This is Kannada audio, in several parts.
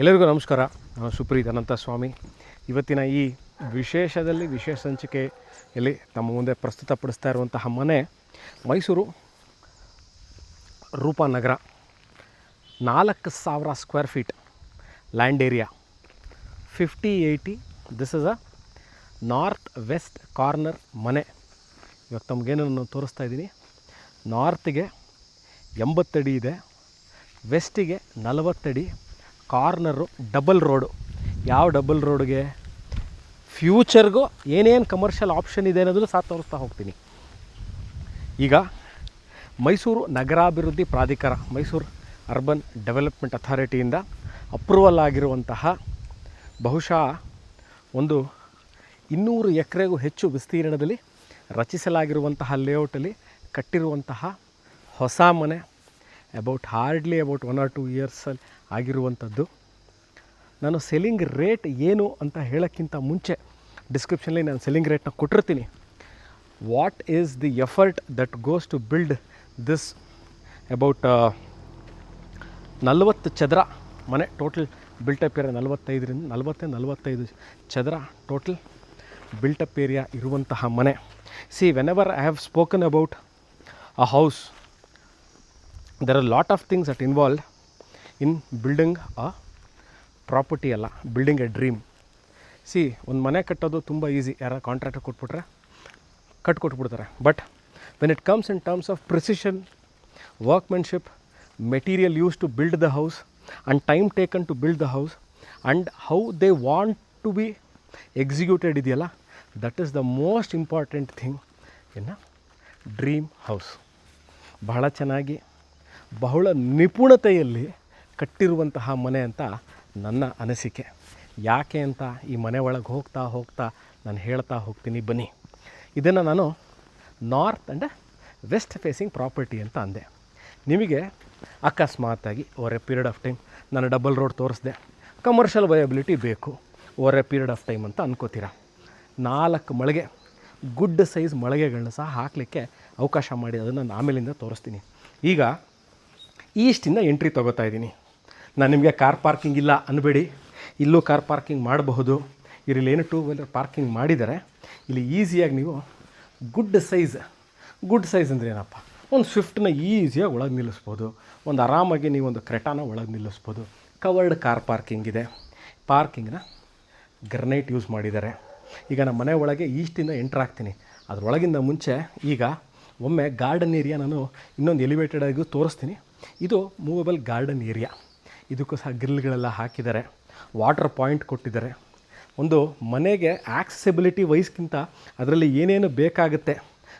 ಎಲ್ಲರಿಗೂ ನಮಸ್ಕಾರ. ನಾನು ಸುಪ್ರೀತ್ ಅನಂತ ಸ್ವಾಮಿ. ಇವತ್ತಿನ ಈ ವಿಶೇಷದಲ್ಲಿ ವಿಶೇಷ ಸಂಚಿಕೆಯಲ್ಲಿ ತಮ್ಮ ಮುಂದೆ ಪ್ರಸ್ತುತಪಡಿಸ್ತಾ ಇರುವಂತಹ ಮನೆ Mysuru Rupanagar. 4,000 square feet land area, 50/80. This is a north west corner ಮನೆ. ಇವಾಗ ತಮಗೇನು ನಾನು ತೋರಿಸ್ತಾ ಇದ್ದೀನಿ. ನಾರ್ತಿಗೆ 80 ಅಡಿ ಇದೆ, ವೆಸ್ಟಿಗೆ 40 ಅಡಿ. Corner double road. ಯಾವ ಡಬಲ್ ರೋಡ್ಗೆ ಫ್ಯೂಚರ್ಗೂ ಏನೇನು ಕಮರ್ಷಿಯಲ್ ಆಪ್ಷನ್ ಇದೆ ಅನ್ನೋದನ್ನು ಸಹ ತೋರಿಸ್ತಾ ಹೋಗ್ತೀನಿ. ಈಗ ಮೈಸೂರು ನಗರಾಭಿವೃದ್ಧಿ ಪ್ರಾಧಿಕಾರ, ಮೈಸೂರು ಅರ್ಬನ್ ಡೆವಲಪ್ಮೆಂಟ್ ಅಥಾರಿಟಿಯಿಂದ ಅಪ್ರೂವಲ್ ಆಗಿರುವಂತಹ ಬಹುಶಃ ಒಂದು 200 ಎಕರೆಗೂ ಹೆಚ್ಚು ವಿಸ್ತೀರ್ಣದಲ್ಲಿ ರಚಿಸಲಾಗಿರುವಂತಹ ಲೇಔಟಲ್ಲಿ ಕಟ್ಟಿರುವಂತಹ ಹೊಸ ಮನೆ. ಹಾರ್ಡ್ಲಿ ಅಬೌಟ್ 1 or 2 ಇಯರ್ಸಲ್ಲಿ ಆಗಿರುವಂಥದ್ದು. ನಾನು ಸೆಲ್ಲಿಂಗ್ ರೇಟ್ ಏನು ಅಂತ ಹೇಳೋಕ್ಕಿಂತ ಮುಂಚೆ ಡಿಸ್ಕ್ರಿಪ್ಷನಲ್ಲಿ ನಾನು ಸೆಲ್ಲಿಂಗ್ ರೇಟ್ನ ಕೊಟ್ಟಿರ್ತೀನಿ. What is the effort that goes to build this about 40 ಚದರ ಮನೆ. ಟೋಟಲ್ ಬಿಲ್ಟಪ್ ಏರಿಯಾ 45 ಚದರ ಟೋಟಲ್ ಬಿಲ್ಟಪ್ ಏರಿಯಾ ಇರುವಂತಹ ಮನೆ. Whenever I have spoken about a house, there are a lot of things that involved in building a property ಅಲ್ಲ, ಬಿಲ್ಡಿಂಗ್ ಎ ಡ್ರೀಮ್. ಒಂದು ಮನೆ ಕಟ್ಟೋದು ತುಂಬ ಈಸಿ. ಯಾರ ಕಾಂಟ್ರಾಕ್ಟರ್ ಕೊಟ್ಬಿಟ್ರೆ ಕಟ್ಕೊಟ್ಬಿಡ್ತಾರೆ. But when it comes in terms of precision, workmanship, material use to build the house and time taken to build the house and how they want to be executed ಇದೆಯಲ್ಲ, that is the most important thing in a dream house. ಬಹಳ ಚೆನ್ನಾಗಿ ಬಹಳ ನಿಪುಣತೆಯಲ್ಲಿ ಕಟ್ಟಿರುವಂತಹ ಮನೆ ಅಂತ ನನ್ನ ಅನಿಸಿಕೆ. ಯಾಕೆ ಅಂತ ಈ ಮನೆ ಒಳಗೆ ಹೋಗ್ತಾ ನಾನು ಹೇಳ್ತಾ ಹೋಗ್ತೀನಿ ಬನ್ನಿ. ಇದನ್ನು ನಾನು north and west facing property ಅಂತ ಅಂದೆ. ನಿಮಗೆ ಅಕಸ್ಮಾತಾಗಿ over a period of time ನಾನು ಡಬಲ್ ರೋಡ್ ತೋರಿಸ್ದೆ, ಕಮರ್ಷಿಯಲ್ ವಯಬಿಲಿಟಿ ಬೇಕು over a period of time ಅಂತ ಅನ್ಕೋತೀರ. 4 ಮಳಿಗೆ, ಗುಡ್ ಸೈಜ್ ಮಳಿಗೆಗಳನ್ನ ಸಹ ಹಾಕಲಿಕ್ಕೆ ಅವಕಾಶ ಮಾಡಿ ಅದನ್ನು ನಾನು ಆಮೇಲಿಂದ ತೋರಿಸ್ತೀನಿ. ಈಗ ಈಸ್ಟಿಂದ ಎಂಟ್ರಿ ತೊಗೋತಾ ಇದ್ದೀನಿ. ನಾನು ನಿಮಗೆ ಕಾರ್ ಪಾರ್ಕಿಂಗ್ ಇಲ್ಲ ಅನ್ಬೇಡಿ, ಇಲ್ಲೂ ಕಾರ್ ಪಾರ್ಕಿಂಗ್ ಮಾಡಬಹುದು. ಇಲ್ಲಿ ಏನು 2 ವೀಲರ್ ಪಾರ್ಕಿಂಗ್ ಮಾಡಿದರೆ ಇಲ್ಲಿ ಈಸಿಯಾಗಿ ನೀವು ಗುಡ್ ಸೈಜ್ ಅಂದರೆ ಏನಪ್ಪ, ಒಂದು ಸ್ವಿಫ್ಟನ್ನ ಈಸಿಯಾಗಿ ಒಳಗೆ ನಿಲ್ಲಿಸ್ಬೋದು. ಒಂದು ಆರಾಮಾಗಿ ನೀವು ಒಂದು ಕ್ರೆಟಾನ ಒಳಗೆ ನಿಲ್ಲಿಸ್ಬೋದು. ಕವರ್ಡ್ ಕಾರ್ ಪಾರ್ಕಿಂಗ್ ಇದೆ. ಪಾರ್ಕಿಂಗ್ನ ಗ್ರನೈಟ್ ಯೂಸ್ ಮಾಡಿದ್ದಾರೆ. ಈಗ ನಮ್ಮ ಮನೆ ಒಳಗೆ ಈಸ್ಟಿಂದ ಎಂಟ್ರ್ ಆಗ್ತೀನಿ. ಅದರೊಳಗಿಂದ ಮುಂಚೆ ಈಗ ಒಮ್ಮೆ ಗಾರ್ಡನ್ ಏರಿಯಾ ನಾನು ಇನ್ನೊಂದು ಎಲಿವೇಟೆಡ್ ಆಗಿ ತೋರಿಸ್ತೀನಿ. ಇದು ಮೂವೇಬಲ್ ಗಾರ್ಡನ್ ಏರಿಯಾ. ಇದಕ್ಕೂ ಸಹ ಗ್ರಿಲ್ಗಳೆಲ್ಲ ಹಾಕಿದ್ದಾರೆ, ವಾಟರ್ ಪಾಯಿಂಟ್ ಕೊಟ್ಟಿದ್ದಾರೆ. ಒಂದು ಮನೆಗೆ ಆಕ್ಸೆಸಿಬಿಲಿಟಿ ವೈಸ್ಗಿಂತ ಅದರಲ್ಲಿ ಏನೇನು ಬೇಕಾಗುತ್ತೆ,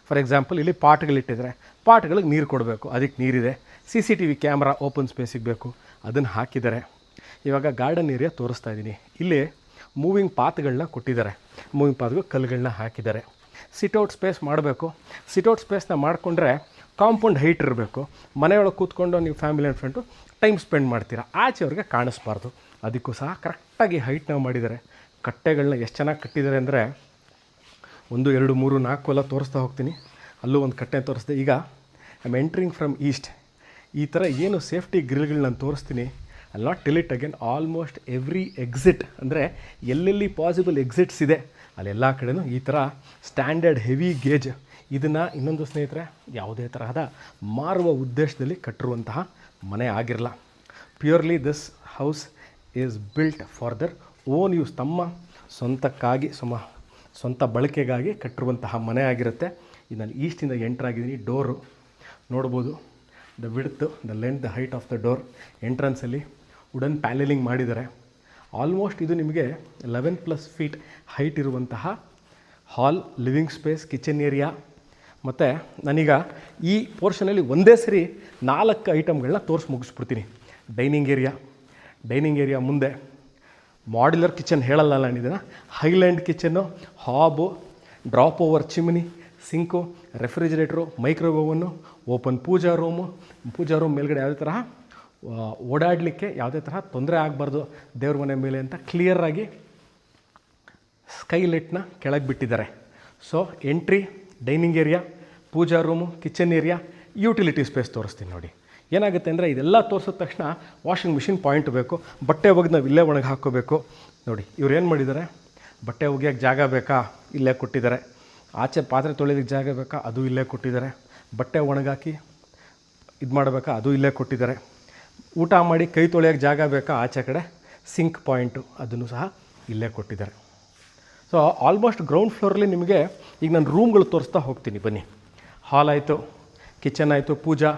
ಫಾರ್ ಎಕ್ಸಾಂಪಲ್ ಇಲ್ಲಿ ಪಾಟ್ಗಳಿಟ್ಟಿದ್ದಾರೆ, ಪಾಟ್ಗಳಿಗೆ ನೀರು ಕೊಡಬೇಕು, ಅದಕ್ಕೆ ನೀರಿದೆ. CCTV ಕ್ಯಾಮ್ರಾ ಓಪನ್ ಸ್ಪೇಸಿಗೆ ಬೇಕು, ಅದನ್ನು ಹಾಕಿದ್ದಾರೆ. ಇವಾಗ ಗಾರ್ಡನ್ ಏರಿಯಾ ತೋರಿಸ್ತಾ ಇದ್ದೀನಿ. ಇಲ್ಲಿ ಮೂವಿಂಗ್ ಪಾತ್ಗಳನ್ನ ಕೊಟ್ಟಿದ್ದಾರೆ, ಮೂವಿಂಗ್ ಪಾತ್ಗೆ ಕಲ್ಲುಗಳನ್ನ ಹಾಕಿದ್ದಾರೆ. ಸಿಟೌಟ್ ಸ್ಪೇಸ್ ಮಾಡಬೇಕು. ಸಿಟೌಟ್ ಸ್ಪೇಸ್ನ ಮಾಡಿಕೊಂಡ್ರೆ ಕಾಂಪೌಂಡ್ ಹೈಟ್ ಇರಬೇಕು. ಮನೆಯೊಳಗೆ ಕೂತ್ಕೊಂಡು ನೀವು family and friend time spend ಮಾಡ್ತೀರಾ, ಆಚೆಯವ್ರಿಗೆ ಕಾಣಿಸ್ಬಾರ್ದು. ಅದಕ್ಕೂ ಸಹ ಕರೆಕ್ಟಾಗಿ ಹೈಟ್ನ ಮಾಡಿದ್ದಾರೆ. ಕಟ್ಟೆಗಳನ್ನ ಎಷ್ಟು ಚೆನ್ನಾಗಿ ಕಟ್ಟಿದ್ದಾರೆ ಅಂದರೆ 1, 2, 3, 4 ಎಲ್ಲ ತೋರಿಸ್ತಾ ಹೋಗ್ತೀನಿ. ಅಲ್ಲೂ ಒಂದು ಕಟ್ಟೆ ತೋರಿಸ್ದೆ. ಈಗ I am entering from East. ಈ ಥರ ಏನು ಸೇಫ್ಟಿ ಗ್ರಿಲ್ಗಳನ್ನ ನಾನು ತೋರಿಸ್ತೀನಿ. I not tell it again. Almost every exit ಅಂದರೆ ಎಲ್ಲೆಲ್ಲಿ ಪಾಸಿಬಲ್ ಎಕ್ಸಿಟ್ಸ್ ಇದೆ ಅಲ್ಲೆಲ್ಲ ಕಡೆಯೂ ಈ ಥರ ಸ್ಟ್ಯಾಂಡರ್ಡ್ ಹೆವಿ ಗೇಜ್. ಇದನ್ನು ಇನ್ನೊಂದು ಸ್ನೇಹಿತರೆ, ಯಾವುದೇ ತರಹದ ಮಾರುವ ಉದ್ದೇಶದಲ್ಲಿ ಕಟ್ಟಿರುವಂತಹ ಮನೆ ಆಗಿರಲ್ಲ. Purely this house is built for their own use. ತಮ್ಮ ಸ್ವಂತಕ್ಕಾಗಿ ಸ್ವಂತ ಬಳಕೆಗಾಗಿ ಕಟ್ಟಿರುವಂತಹ ಮನೆ ಆಗಿರುತ್ತೆ. ಇದು ನಾನು ಈಸ್ಟಿಂದ ಎಂಟ್ರಾಗಿದ್ದೀನಿ. ಡೋರು ನೋಡ್ಬೋದು, the width, the length, the height of the door. ಎಂಟ್ರೆನ್ಸಲ್ಲಿ ವುಡನ್ ಪ್ಯಾನೆಲಿಂಗ್ ಮಾಡಿದ್ದಾರೆ. ಆಲ್ಮೋಸ್ಟ್ ಇದು ನಿಮಗೆ 11+ ಫೀಟ್ ಹೈಟ್ ಇರುವಂತಹ hall, living space, kitchen area. ಮತ್ತು ನಾನೀಗ ಈ ಪೋರ್ಷನಲ್ಲಿ ಒಂದೇ ಸರಿ 4 ಐಟಮ್ಗಳನ್ನ ಮುಗಿಸ್ಬಿಡ್ತೀನಿ. ಡೈನಿಂಗ್ ಏರಿಯಾ ಮುಂದೆ ಮಾಡ್ಯುಲರ್ ಕಿಚನ್ ಹೇಳಲ್ಲ ನಾನು ಇದನ್ನು. Island kitchen, ಹಾಬು, drop over chimney, sink, refrigerator, ಮೈಕ್ರೋವೇವನ್ನು, ಓಪನ್ ಪೂಜಾ ರೂಮ್ ಮೇಲ್ಗಡೆ ಯಾವುದೇ ತರಹ ಓಡಾಡಲಿಕ್ಕೆ ಯಾವುದೇ ತರಹ ತೊಂದರೆ ಆಗಬಾರ್ದು ದೇವ್ರ ಮನೆ ಮೇಲೆ ಅಂತ ಕ್ಲಿಯರಾಗಿ ಸ್ಕೈಲೈಟ್ನ ಕೆಳಗೆ ಬಿಟ್ಟಿದ್ದಾರೆ. Entry, dining area, puja room, kitchen area, utility space ತೋರಿಸ್ತೀನಿ ನೋಡಿ. ಏನಾಗುತ್ತೆ ಅಂದರೆ ಇದೆಲ್ಲ ತೋರಿಸಿದ ತಕ್ಷಣ ವಾಷಿಂಗ್ ಮಿಷಿನ್ ಪಾಯಿಂಟ್ ಬೇಕು, ಬಟ್ಟೆ ಒಗೆದು ನಾವು ಇಲ್ಲೇ ಒಣಗಿ ಹಾಕ್ಕೋಬೇಕು. ನೋಡಿ ಇವ್ರು ಏನು ಮಾಡಿದ್ದಾರೆ, ಬಟ್ಟೆ ಒಗೆಯೋಕ್ಕೆ ಜಾಗ ಬೇಕಾ, ಇಲ್ಲೇ ಕೊಟ್ಟಿದ್ದಾರೆ. ಆಚೆ ಪಾತ್ರೆ ತೊಳೆಯೋದಕ್ಕೆ ಜಾಗ ಬೇಕಾ, ಅದು ಇಲ್ಲೇ ಕೊಟ್ಟಿದ್ದಾರೆ. ಬಟ್ಟೆ ಒಣಗಾಕಿ ಇದು ಮಾಡಬೇಕಾ, ಅದು ಇಲ್ಲೇ ಕೊಟ್ಟಿದ್ದಾರೆ. ಊಟ ಮಾಡಿ ಕೈ ತೊಳೆಯೋಕ್ಕೆ ಜಾಗ ಬೇಕಾ, ಆಚೆ ಕಡೆ ಸಿಂಕ್ ಪಾಯಿಂಟು ಅದನ್ನು ಸಹ ಇಲ್ಲೇ ಕೊಟ್ಟಿದ್ದಾರೆ. ಸೊ ಆಲ್ಮೋಸ್ಟ್ ಗ್ರೌಂಡ್ ಫ್ಲೋರಲ್ಲಿ ನಿಮಗೆ ಈಗ ನಾನು ರೂಮ್ಗಳು ತೋರಿಸ್ತಾ ಹೋಗ್ತೀನಿ ಬನ್ನಿ. ಹಾಲ್ ಆಯಿತು, ಕಿಚನ್ ಆಯಿತು, ಪೂಜಾ,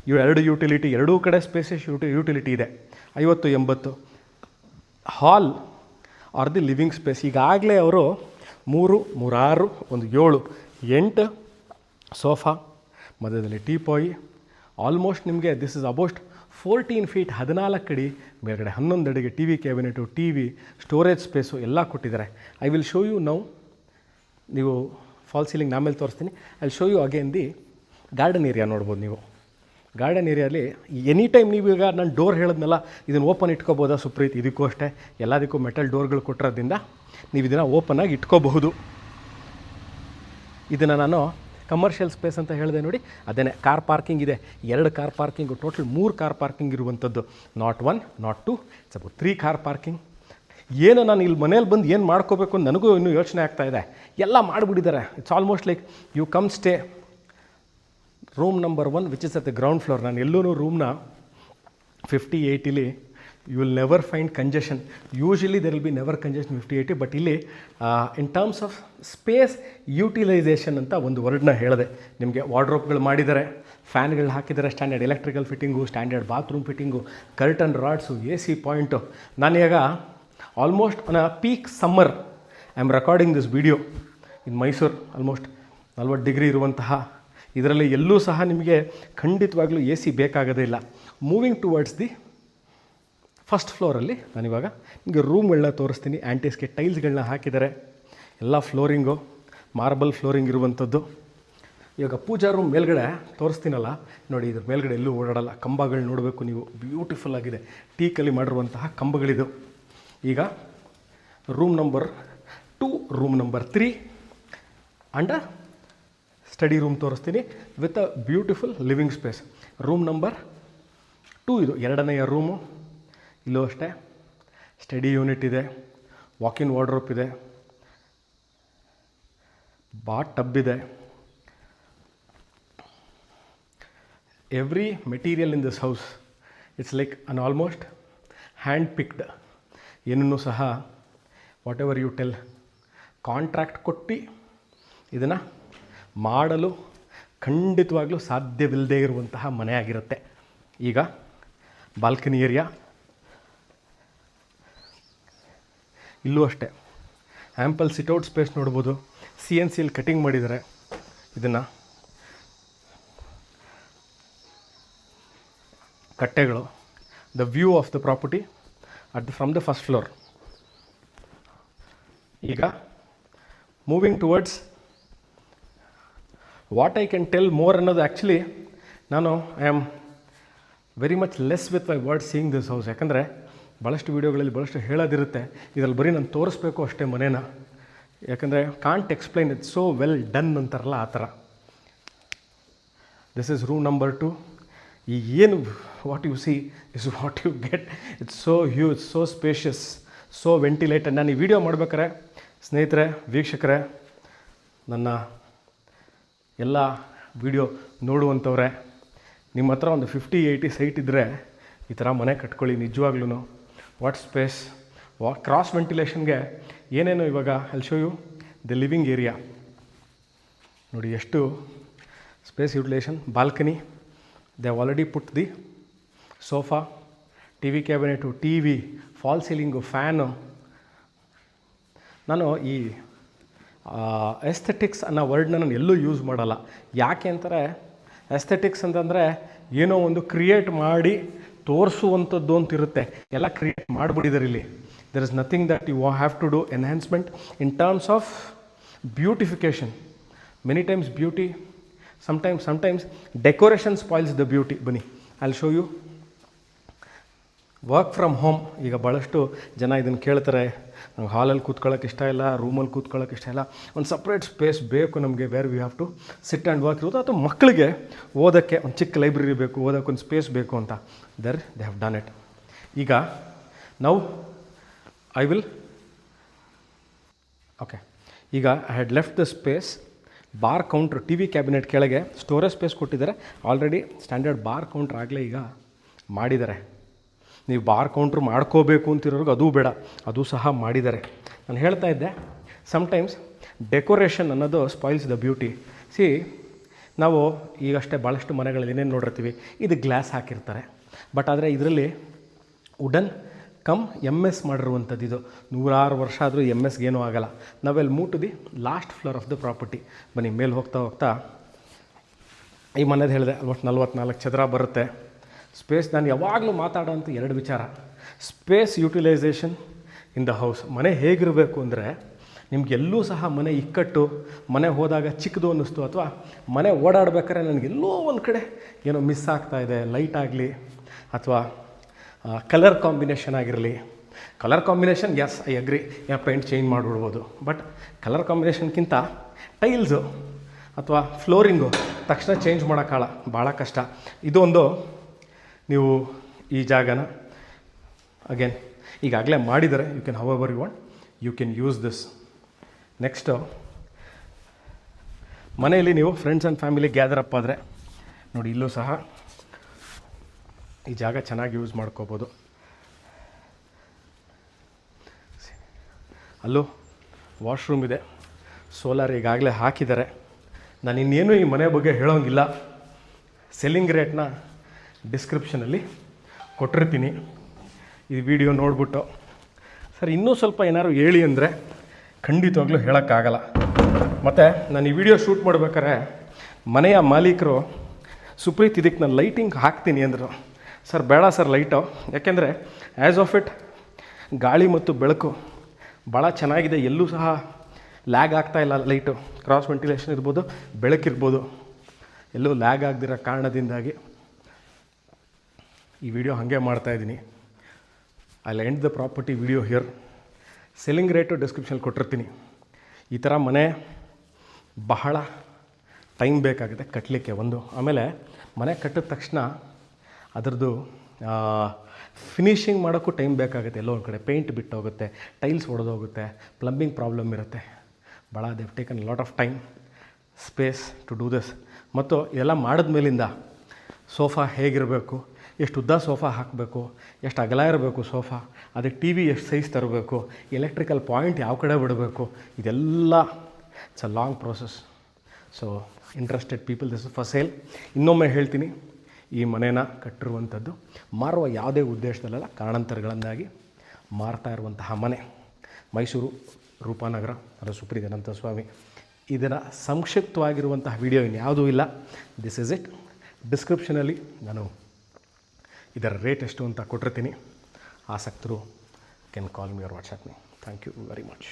ಇವು 2 ಯುಟಿಲಿಟಿ, ಎರಡೂ ಕಡೆ ಸ್ಪೇಸಸ್ ಯುಟಿಲಿಟಿ ಇದೆ. 50-80 hall or the living space. ಈಗಾಗಲೇ ಅವರು 3, 6, 7, 8 ಸೋಫಾ, ಮಧ್ಯದಲ್ಲಿ ಟೀಪಾಯಿ. ಆಲ್ಮೋಸ್ಟ್ ನಿಮಗೆ ದಿಸ್ ಇಸ್ ಅಬೌಸ್ಟ್ 14 ಫೀಟ್ 14 ಅಡಿ, ಮೇಲ್ಗಡೆ 11 ಅಡಿಗೆ T V cabinet, T V, storage space ಎಲ್ಲ ಕೊಟ್ಟಿದ್ದಾರೆ. I will show you now. ನೀವು ಫಾಲ್ ಸೀಲಿಂಗ್ ಆಮೇಲೆ ತೋರಿಸ್ತೀನಿ. I will show you again the garden area. ನೋಡ್ಬೋದು ನೀವು ಗಾರ್ಡನ್ ಏರಿಯಲ್ಲಿ ಎನಿ ಟೈಮ್ ನೀವು ಈಗ ನಾನು ಡೋರ್ ಹೇಳಿದ್ನಲ್ಲ, ಇದನ್ನು ಓಪನ್ ಇಟ್ಕೋಬೋದಾ ಸುಪ್ರೀತ್? ಇದಕ್ಕೂ ಅಷ್ಟೇ, ಎಲ್ಲದಕ್ಕೂ ಮೆಟಲ್ ಡೋರ್ಗಳು ಕೊಟ್ಟಿರೋದ್ರಿಂದ ನೀವು ಇದನ್ನು ಓಪನಾಗಿ ಇಟ್ಕೋಬಹುದು. ಇದನ್ನು ನಾನು ಕಮರ್ಷಿಯಲ್ ಸ್ಪೇಸ್ ಅಂತ ಹೇಳಿದೆ ನೋಡಿ, ಅದೇ ಕಾರ್ ಪಾರ್ಕಿಂಗ್ ಇದೆ. 2 car parking, total 3 car parking ಇರುವಂಥದ್ದು. Not 1, not 2, it's about 3 car parking. ಏನು ನಾನು ಇಲ್ಲಿ ಮನೇಲಿ ಬಂದು ಏನು ಮಾಡ್ಕೋಬೇಕು ಅಂತ ನನಗೂ ಇನ್ನೂ ಯೋಚನೆ ಆಗ್ತಾಯಿದೆ. ಎಲ್ಲ ಮಾಡಿಬಿಟ್ಟಿದ್ದಾರೆ. It's almost like you come stay room number 1 which is at the ground floor. ನಾನು ಎಲ್ಲೂ ರೂಮ್ನ 50-80 you will never find congestion. Usually there will be never congestion 50-80. But ಇಲ್ಲಿ in terms of space utilisation ಅಂತ ಒಂದು ವರ್ಡ್ನ ಹೇಳಿದೆ ನಿಮಗೆ. ವಾರ್ಡ್ರೋಬ್ಗಳು ಮಾಡಿದ್ದಾರೆ, ಫ್ಯಾನ್ಗಳು ಹಾಕಿದ್ದಾರೆ, standard electrical fitting, standard bathroom fitting, curtain rods, AC point. ನಾನೀಗ almost on a peak summer I am recording this video in Mysuru. Almost 40 degree ಇರುವಂತಹ ಇದರಲ್ಲಿ ಎಲ್ಲೂ ಸಹ ನಿಮಗೆ ಖಂಡಿತವಾಗ್ಲೂ AC ಬೇಕಾಗೋದೇ ಇಲ್ಲ. ಮೂವಿಂಗ್ ಟುವರ್ಡ್ಸ್ ದಿ ಫಸ್ಟ್ ಫ್ಲೋರಲ್ಲಿ ನಾನಿವಾಗ ನಿಮಗೆ ರೂಮ್ಗಳನ್ನ ತೋರಿಸ್ತೀನಿ. ಆ್ಯಂಟಿಸ್ಗೆ ಟೈಲ್ಸ್ಗಳನ್ನ ಹಾಕಿದ್ದಾರೆ, ಎಲ್ಲ ಫ್ಲೋರಿಂಗು ಮಾರ್ಬಲ್ ಫ್ಲೋರಿಂಗ್ ಇರುವಂಥದ್ದು. ಇವಾಗ ಪೂಜಾ ರೂಮ್ ಮೇಲ್ಗಡೆ ತೋರಿಸ್ತೀನಲ್ಲ ನೋಡಿ, ಇದ್ರ ಮೇಲ್ಗಡೆ ಎಲ್ಲೂ ಓಡಾಡಲ್ಲ. ಕಂಬಗಳು ನೋಡಬೇಕು ನೀವು, ಬ್ಯೂಟಿಫುಲ್ ಆಗಿದೆ. ಟೀಕಲ್ಲಿ ಮಾಡಿರುವಂತಹ ಕಂಬಗಳಿದು. ಈಗ room number 2, room number 3 and study room ತೋರಿಸ್ತೀನಿ with a beautiful living space. Room number 2 ಇದು 2ನೇ ರೂಮು. ಇಲ್ಲೂ ಅಷ್ಟೇ ಸ್ಟಡಿ ಯೂನಿಟ್ ಇದೆ, ವಾಕಿನ್ ವಾರ್ಡ್ರೋಪ್ ಇದೆ, ಬಾತ್ ಟಬ್ ಇದೆ. Every material in this house it's like an almost hand picked. ಏನನ್ನೂ ಸಹ whatever you tell contract ಕೊಟ್ಟು ಇದನ್ನು ಮಾಡಲು ಖಂಡಿತವಾಗ್ಲೂ ಸಾಧ್ಯವಿಲ್ಲದೆ ಇರುವಂತಹ ಮನೆ ಆಗಿರುತ್ತೆ. ಈಗ ಬಾಲ್ಕನಿ ಏರಿಯಾ, ಇಲ್ಲೂ ಅಷ್ಟೇ ಆ್ಯಂಪಲ್ ಸಿಟ್ಔಟ್ ಸ್ಪೇಸ್ ನೋಡ್ಬೋದು. CNCಯಲ್ಲಿ ಕಟಿಂಗ್ ಮಾಡಿದ್ದಾರೆ ಇದನ್ನು. ಕಟ್ಟೆಗಳು, the view of the property from the first floor. ಈಗ moving towards what I can tell more ಅನ್ನೋದು. ಆ್ಯಕ್ಚುಲಿ ನಾನು I am very much less with my word seeing this house. ಯಾಕಂದರೆ ಭಾಳಷ್ಟು ವೀಡಿಯೋಗಳಲ್ಲಿ ಭಾಳಷ್ಟು ಹೇಳೋದಿರುತ್ತೆ, ಇದರಲ್ಲಿ ಬರೀ ನಾನು ತೋರಿಸ್ಬೇಕು ಅಷ್ಟೇ ಮನೇನ. ಯಾಕಂದರೆ can't explain, it's so well done ಅಂತಾರಲ್ಲ ಆ ಥರ. This is room number 2. ಈ ಏನು what you see is what you get. It's so huge, so spacious, so ventilated. ನಾನು ಈ ವಿಡಿಯೋ ಮಾಡ್ಬೇಕಾರೆ ಸ್ನೇಹಿತರೆ, ವೀಕ್ಷಕರೇ, ನನ್ನ ಎಲ್ಲ ವಿಡಿಯೋ ನೋಡುವಂಥವ್ರೆ, ನಿಮ್ಮ ಹತ್ರ ಒಂದು 50-80 ಸೈಟ್ ಇದ್ದರೆ ಈ ಥರ ಮನೆ ಕಟ್ಕೊಳ್ಳಿ. ನಿಜವಾಗ್ಲೂ ವಾಟ್ ಸ್ಪೇಸ್, ಕ್ರಾಸ್ ವೆಂಟಿಲೇಷನ್ಗೆ ಏನೇನು. ಇವಾಗ I'll show you the living area. ನೋಡಿ ಎಷ್ಟು space utilisation. Balcony, they have already put the sofa, TV cabinet, TV, fall ceiling, fan. ನಾನು ಈ ಎಸ್ಥೆಟಿಕ್ಸ್ ಅನ್ನೋ ವರ್ಡ್ನ ನಾನು ಎಲ್ಲೂ ಯೂಸ್ ಮಾಡಲ್ಲ. ಯಾಕೆ ಅಂತಾರೆ, ಎಸ್ಥೆಟಿಕ್ಸ್ ಅಂತಂದರೆ ಏನೋ ಒಂದು ಕ್ರಿಯೇಟ್ ಮಾಡಿ ತೋರಿಸುವಂಥದ್ದು ಅಂತಿರುತ್ತೆ. ಎಲ್ಲ ಕ್ರಿಯೇಟ್ ಮಾಡಿಬಿಟ್ಟಿದ್ದಾರೆ ಇಲ್ಲಿ. There is nothing that you have to do enhancement in terms of beautification. Many times beauty, sometimes decoration spoils the beauty. ಬನ್ನಿ, I will show you. Work from home ಈಗ ಭಾಳಷ್ಟು ಜನ ಇದನ್ನು ಕೇಳ್ತಾರೆ, ನಂಗೆ ಹಾಲಲ್ಲಿ ಕೂತ್ಕೊಳ್ಳೋಕೆ ಇಷ್ಟ ಇಲ್ಲ, ರೂಮಲ್ಲಿ ಕೂತ್ಕೊಳ್ಳೋಕೆ ಇಷ್ಟ ಇಲ್ಲ, ಒಂದು ಸಪ್ರೇಟ್ ಸ್ಪೇಸ್ ಬೇಕು ನಮಗೆ where we have to sit and work ಇರೋದು, ಅಥವಾ ಮಕ್ಕಳಿಗೆ ಓದೋಕ್ಕೆ ಒಂದು ಚಿಕ್ಕ ಲೈಬ್ರರಿ ಬೇಕು, ಓದೋಕ್ಕೆ ಒಂದು ಸ್ಪೇಸ್ ಬೇಕು ಅಂತ. They have done it. ಈಗ ನಾವು ಐ ವಿಲ್ ಓಕೆ, ಈಗ I had left the space. Bar counter, T V cabinet ಕೆಳಗೆ ಸ್ಟೋರೇಜ್ ಸ್ಪೇಸ್ ಕೊಟ್ಟಿದ್ದಾರೆ. ಆಲ್ರೆಡಿ ಸ್ಟ್ಯಾಂಡರ್ಡ್ ಬಾರ್ ಕೌಂಟ್ರ್ ಆಗಲೇ ಈಗ ಮಾಡಿದ್ದಾರೆ. ನೀವು ಬಾರ್ ಕೌಂಟ್ರ್ ಮಾಡ್ಕೋಬೇಕು ಅಂತಿರೋರ್ಗೆ ಅದೂ ಬೇಡ, ಅದೂ ಸಹ ಮಾಡಿದ್ದಾರೆ. ನಾನು ಹೇಳ್ತಾ ಇದ್ದೆ, ಸಮ್ಟೈಮ್ಸ್ ಡೆಕೋರೇಷನ್ ಅನ್ನೋದು ಸ್ಪಾಯ್ಲ್ಸ್ ದ ಬ್ಯೂಟಿ. ಸಿ, ನಾವು ಈಗಷ್ಟೇ ಭಾಳಷ್ಟು ಮನೆಗಳಲ್ಲಿ ಏನೇನು ನೋಡಿರ್ತೀವಿ, ಇದು ಗ್ಲಾಸ್ ಹಾಕಿರ್ತಾರೆ, ಬಟ್ ಆದರೆ ಇದರಲ್ಲಿ ವುಡನ್ ಕಮ್ ಎಮ್ ಎಸ್ ಮಾಡಿರುವಂಥದ್ದು. ಇದು 100 ವರ್ಷ ಆದರೂ ಎಮ್ ಎಸ್ಗೆ ಏನೂ ಆಗೋಲ್ಲ. ನಾವೆಲ್ಲಿ move to the last floor of the property. ಬನ್ನಿ ಮೇಲೆ ಹೋಗ್ತಾ ಹೋಗ್ತಾ ಈ ಮನೇದು ಹೇಳಿದೆ, ಆಲ್ಮೋಸ್ಟ್ 44 ಚದರ ಬರುತ್ತೆ ಸ್ಪೇಸ್. ನಾನು ಯಾವಾಗಲೂ ಮಾತಾಡೋಂಥ 2 ವಿಚಾರ: space utilisation in the house. ಮನೆ ಹೇಗಿರಬೇಕು ಅಂದರೆ, ನಿಮಗೆಲ್ಲೂ ಸಹ ಮನೆ ಇಕ್ಕಟ್ಟು, ಮನೆ ಹೋದಾಗ ಚಿಕ್ಕದು ಅನ್ನಿಸ್ತು, ಅಥವಾ ಮನೆ ಓಡಾಡ್ಬೇಕಾದ್ರೆ ನನಗೆಲ್ಲೋ ಒಂದು ಕಡೆ ಏನೋ ಮಿಸ್ ಆಗ್ತಾಯಿದೆ, ಲೈಟ್ ಆಗಲಿ ಅಥವಾ ಕಲರ್ ಕಾಂಬಿನೇಷನ್ ಆಗಿರಲಿ. Colour combination yes I agree, paint change ಮಾಡಿಬಿಡ್ಬೋದು, ಬಟ್ ಕಲರ್ ಕಾಂಬಿನೇಷನ್ಗಿಂತ ಟೈಲ್ಸು ಅಥವಾ ಫ್ಲೋರಿಂಗು ತಕ್ಷಣ ಚೇಂಜ್ ಮಾಡೋಕ್ಕಾಗಲ್ಲ, ಭಾಳ ಕಷ್ಟ. ಇದೊಂದು ನೀವು ಈ ಜಾಗನ ಅಗೇನ್ ಈಗಾಗಲೇ ಮಾಡಿದರೆ, you can however you want, you can use this. Next, ಮನೆಯಲ್ಲಿ ನೀವು friends and family gather up ಆದರೆ ನೋಡಿ, ಇಲ್ಲೂ ಸಹ ಈ ಜಾಗ ಚೆನ್ನಾಗಿ ಯೂಸ್ ಮಾಡ್ಕೋಬೋದು. ಅಲ್ಲೂ ವಾಶ್ರೂಮ್ ಇದೆ, ಸೋಲಾರ್ ಈಗಾಗಲೇ ಹಾಕಿದ್ದಾರೆ. ನಾನು ಇನ್ನೇನು ಈ ಮನೆ ಬಗ್ಗೆ ಹೇಳೋಂಗಿಲ್ಲ. ಸೆಲ್ಲಿಂಗ್ ರೇಟ್ನ ಡಿಸ್ಕ್ರಿಪ್ಷನಲ್ಲಿ ಕೊಟ್ಟಿರ್ತೀನಿ. ಈ ವಿಡಿಯೋ ನೋಡಿಬಿಟ್ಟು ಸರ್ ಇನ್ನೂ ಸ್ವಲ್ಪ ಏನಾದ್ರು ಹೇಳಿ ಅಂದರೆ ಖಂಡಿತವಾಗ್ಲೂ ಹೇಳೋಕ್ಕಾಗಲ್ಲ. ಮತ್ತು ನಾನು ಈ ವಿಡಿಯೋ ಶೂಟ್ ಮಾಡ್ಬೇಕಾದ್ರೆ ಮನೆಯ ಮಾಲೀಕರು, ಸುಪ್ರೀತ್ ಇದಕ್ಕೆ ನಾನು ಲೈಟಿಂಗ್ ಹಾಕ್ತೀನಿ ಅಂದರು. ಸರ್ ಬೇಡ ಸರ್ ಲೈಟು, ಯಾಕೆಂದರೆ ಆ್ಯಸ್ ಆಫ್ ಇಟ್ ಗಾಳಿ ಮತ್ತು ಬೆಳಕು ಭಾಳ ಚೆನ್ನಾಗಿದೆ, ಎಲ್ಲೂ ಸಹ ಲ್ಯಾಗ್ ಆಗ್ತಾಯಿಲ್ಲ. ಲೈಟು ಕ್ರಾಸ್ ವೆಂಟಿಲೇಷನ್ ಇರ್ಬೋದು, ಬೆಳಕಿರ್ಬೋದು, ಎಲ್ಲೂ ಲ್ಯಾಗ್ ಆಗದಿರೋ ಕಾರಣದಿಂದಾಗಿ ಈ ವಿಡಿಯೋ ಹಾಗೆ ಮಾಡ್ತಾಯಿದ್ದೀನಿ. I will end the property video here. Selling rate description ಕೊಟ್ಟಿರ್ತೀನಿ. ಈ ಥರ ಮನೆ ಬಹಳ ಟೈಮ್ ಬೇಕಾಗುತ್ತೆ ಕಟ್ಟಲಿಕ್ಕೆ ಒಂದು. ಆಮೇಲೆ ಮನೆ ಕಟ್ಟಿದ ತಕ್ಷಣ ಅದರದ್ದು ಫಿನಿಷಿಂಗ್ ಮಾಡೋಕ್ಕೂ ಟೈಮ್ ಬೇಕಾಗುತ್ತೆ. ಎಲ್ಲೋ ಒಂದು ಕಡೆ ಪೇಂಟ್ ಬಿಟ್ಟೋಗುತ್ತೆ, ಟೈಲ್ಸ್ ಒಡೆದೋಗುತ್ತೆ, ಪ್ಲಂಬಿಂಗ್ ಪ್ರಾಬ್ಲಮ್ ಇರುತ್ತೆ. ಭಾಳ they have taken lot of time, space to do this. ಮತ್ತು ಎಲ್ಲ ಮಾಡಿದ ಮೇಲಿಂದ ಸೋಫಾ ಹೇಗಿರಬೇಕು, ಎಷ್ಟು ಉದ್ದ ಸೋಫಾ ಹಾಕಬೇಕು, ಎಷ್ಟು ಅಗಲ ಇರಬೇಕು ಸೋಫಾ, ಅದಕ್ಕೆ ಟಿ ವಿ ಎಷ್ಟು ಸೈಜ್ ತರಬೇಕು, ಎಲೆಕ್ಟ್ರಿಕಲ್ ಪಾಯಿಂಟ್ ಯಾವ ಕಡೆ ಬಿಡಬೇಕು, ಇದೆಲ್ಲ it's a long process. So interested people, this is for sale. ಇನ್ನೊಮ್ಮೆ ಹೇಳ್ತೀನಿ, ಈ ಮನೇನ ಕಟ್ಟಿರುವಂಥದ್ದು ಮಾರುವ ಯಾವುದೇ ಉದ್ದೇಶದಲ್ಲ, ಕಾರಣಾಂತರಗಳಿಂದಾಗಿ ಮಾರ್ತಾ ಇರುವಂತಹ ಮನೆ ಮೈಸೂರು ರೂಪಾನಗರ, ಅದು ಸುಪ್ರೀತ್ ಅನಂತ ಸ್ವಾಮಿ. ಇದರ ಸಂಕ್ಷಿಪ್ತವಾಗಿರುವಂತಹ ವಿಡಿಯೋ ಇನ್ಯಾವುದೂ ಇಲ್ಲ. This is it. ಡಿಸ್ಕ್ರಿಪ್ಷನಲ್ಲಿ ನಾನು ಇದರ ರೇಟ್ ಎಷ್ಟು ಅಂತ ಕೊಟ್ಟಿರ್ತೀನಿ. ಆಸಕ್ತರು can call me or WhatsApp me. Thank you very much.